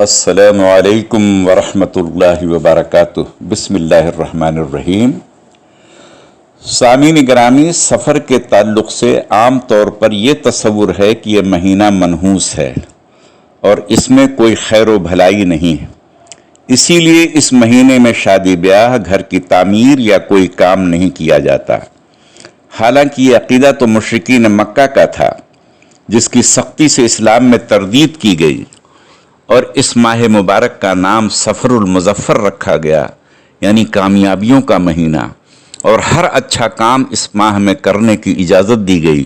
السلام علیکم ورحمۃ اللہ وبرکاتہ۔ بسم اللہ الرحمن الرحیم۔ سامعین گرامی، سفر کے تعلق سے عام طور پر یہ تصور ہے کہ یہ مہینہ منحوس ہے اور اس میں کوئی خیر و بھلائی نہیں ہے، اسی لیے اس مہینے میں شادی بیاہ، گھر کی تعمیر یا کوئی کام نہیں کیا جاتا۔ حالانکہ یہ عقیدہ تو مشرکین مکہ کا تھا، جس کی سختی سے اسلام میں تردید کی گئی اور اس ماہ مبارک کا نام سفر المظفر رکھا گیا، یعنی کامیابیوں کا مہینہ، اور ہر اچھا کام اس ماہ میں کرنے کی اجازت دی گئی۔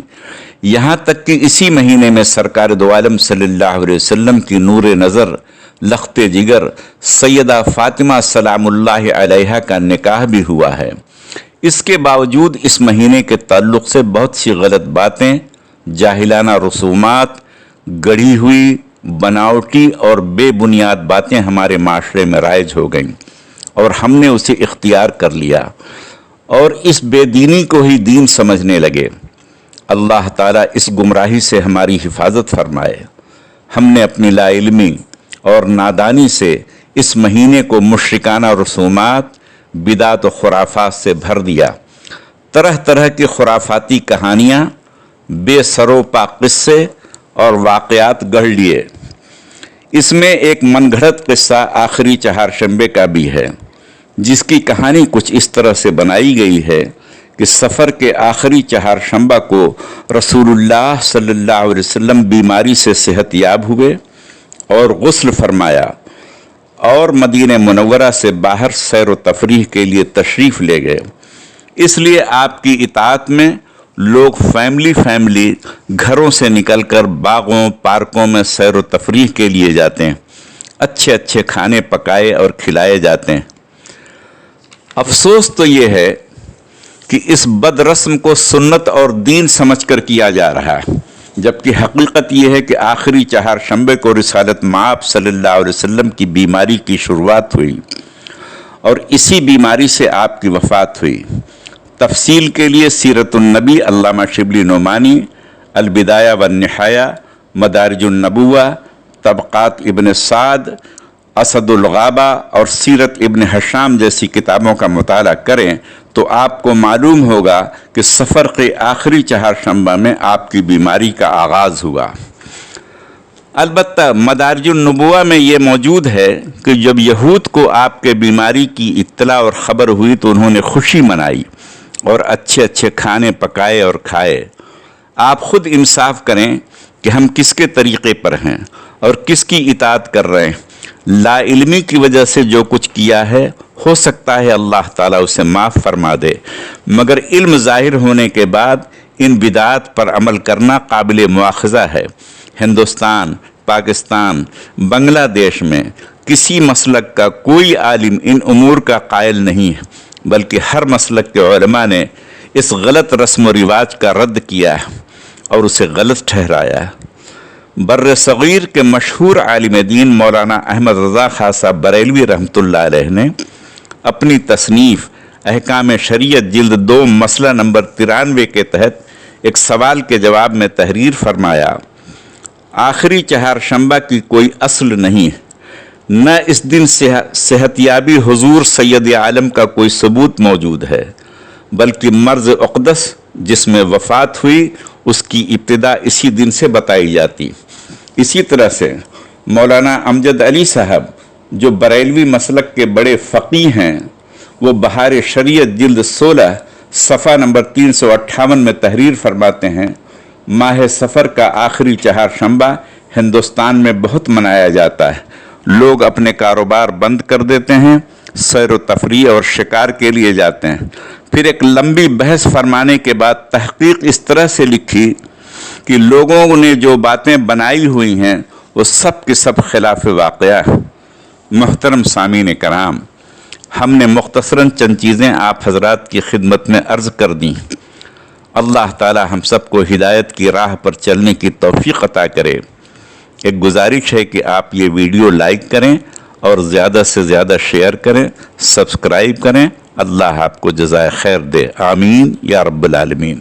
یہاں تک کہ اسی مہینے میں سرکار دو عالم صلی اللہ علیہ وسلم کی نور نظر، لخت جگر سیدہ فاطمہ سلام اللہ علیہا کا نکاح بھی ہوا ہے۔ اس کے باوجود اس مہینے کے تعلق سے بہت سی غلط باتیں، جاہلانہ رسومات، گڑھی ہوئی، بناوٹی اور بے بنیاد باتیں ہمارے معاشرے میں رائج ہو گئیں اور ہم نے اسے اختیار کر لیا اور اس بے دینی کو ہی دین سمجھنے لگے۔ اللہ تعالیٰ اس گمراہی سے ہماری حفاظت فرمائے۔ ہم نے اپنی لا علمی اور نادانی سے اس مہینے کو مشرکانہ رسومات، بدعت و خرافات سے بھر دیا۔ طرح طرح کی خرافاتی کہانیاں، بے سرو پا قصے اور واقعات گڑھ لیے۔ اس میں ایک من گھڑت قصہ آخری چہارشنبے کا بھی ہے، جس کی کہانی کچھ اس طرح سے بنائی گئی ہے کہ سفر کے آخری چہارشنبہ کو رسول اللہ صلی اللہ علیہ وسلم بیماری سے صحت یاب ہوئے اور غسل فرمایا اور مدینہ منورہ سے باہر سیر و تفریح کے لیے تشریف لے گئے۔ اس لیے آپ کی اطاعت میں لوگ فیملی گھروں سے نکل کر باغوں، پارکوں میں سیر و تفریح کے لیے جاتے ہیں، اچھے اچھے کھانے پکائے اور کھلائے جاتے ہیں۔ افسوس تو یہ ہے کہ اس بد رسم کو سنت اور دین سمجھ کر کیا جا رہا ہے، جبکہ حقیقت یہ ہے کہ آخری چہارشنبے کو رسالت مآب صلی اللہ علیہ وسلم کی بیماری کی شروعات ہوئی اور اسی بیماری سے آپ کی وفات ہوئی۔ تفصیل کے لیے سیرت النبی علامہ شبلی نعمانی، البدایہ والنہایہ، مدارج النبوہ، طبقات ابن سعد، اسد الغابہ اور سیرت ابن ہشام جیسی کتابوں کا مطالعہ کریں تو آپ کو معلوم ہوگا کہ سفر کے آخری چہارشنبہ میں آپ کی بیماری کا آغاز ہوا۔ البتہ مدارج النبوہ میں یہ موجود ہے کہ جب یہود کو آپ کے بیماری کی اطلاع اور خبر ہوئی تو انہوں نے خوشی منائی اور اچھے اچھے کھانے پکائے اور کھائے۔ آپ خود انصاف کریں کہ ہم کس کے طریقے پر ہیں اور کس کی اطاعت کر رہے ہیں۔ لا علمی کی وجہ سے جو کچھ کیا ہے، ہو سکتا ہے اللہ تعالیٰ اسے معاف فرما دے، مگر علم ظاہر ہونے کے بعد ان بدعات پر عمل کرنا قابل مواخذہ ہے۔ ہندوستان، پاکستان، بنگلہ دیش میں کسی مسلک کا کوئی عالم ان امور کا قائل نہیں ہے، بلکہ ہر مسلک کے علماء نے اس غلط رسم و رواج کا رد کیا ہے اور اسے غلط ٹھہرایا ہے۔ بر صغیر کے مشہور عالم دین مولانا احمد رضا خاں صاحب بریلوی رحمۃ اللہ علیہ نے اپنی تصنیف احکام شریعت جلد 2 مسئلہ نمبر 93 کے تحت ایک سوال کے جواب میں تحریر فرمایا، آخری چہارشنبہ کی کوئی اصل نہیں ہے، نہ اس دن صحت یابی حضور سید عالم کا کوئی ثبوت موجود ہے، بلکہ مرض اقدس جس میں وفات ہوئی اس کی ابتدا اسی دن سے بتائی جاتی۔ اسی طرح سے مولانا امجد علی صاحب جو بریلوی مسلک کے بڑے فقیہ ہیں، وہ بہار شریعت جلد 16 صفحہ نمبر 358 میں تحریر فرماتے ہیں، ماہ سفر کا آخری چہارشنبہ ہندوستان میں بہت منایا جاتا ہے۔ لوگ اپنے کاروبار بند کر دیتے ہیں، سیر و تفریح اور شکار کے لیے جاتے ہیں۔ پھر ایک لمبی بحث فرمانے کے بعد تحقیق اس طرح سے لکھی کہ لوگوں نے جو باتیں بنائی ہوئی ہیں وہ سب کے سب خلاف واقعہ ہے۔ محترم سامعین کرام، ہم نے مختصراً چند چیزیں آپ حضرات کی خدمت میں عرض کر دیں۔ اللہ تعالی ہم سب کو ہدایت کی راہ پر چلنے کی توفیق عطا کرے۔ ایک گزارش ہے کہ آپ یہ ویڈیو لائک کریں اور زیادہ سے زیادہ شیئر کریں، سبسکرائب کریں۔ اللہ آپ کو جزائے خیر دے، آمین یا رب العالمین۔